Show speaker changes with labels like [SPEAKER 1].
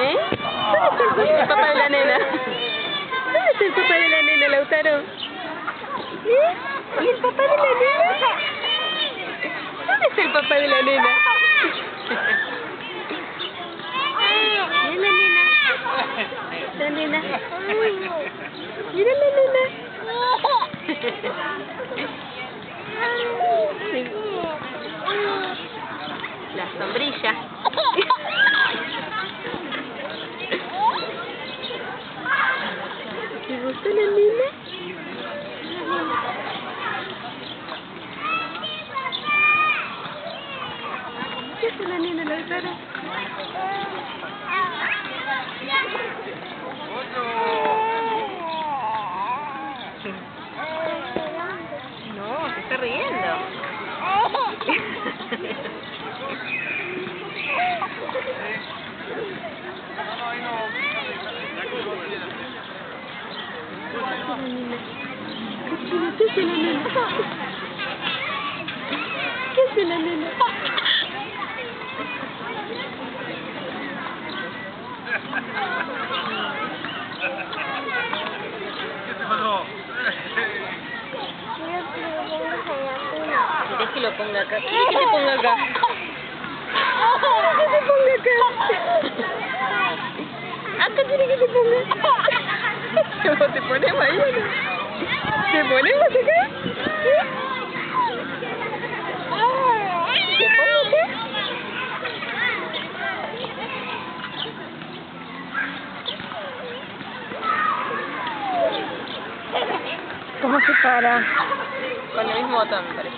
[SPEAKER 1] ¿Eh? ¿Dónde está el papá de la nena? ¿Dónde está el papá de la nena, Lautaro? ¿Eh? ¿Y el papá de la nena? ¿Dónde está el papá de la nena? Mira la nena. La nena. Mira la nena. Sí. La sombrilla. ¿Te gusta la nena? ¿Qué hace la nena, Lautaro? No, se está riendo. ¿Qué hace la nena? ¿Qué hace la nena?
[SPEAKER 2] ¿Qué te pasó?
[SPEAKER 1] ¿Quieres que lo ponga acá? ¿Quieres que te ponga acá? ¿Quieres que te ponga acá? ¿Acá quieres que te ponga? ¿Cómo te ponemos ahí? ¿Te ponemos acá? ¿Te pongo acá? ¿Cómo se para? Con el mismo botón, me parece.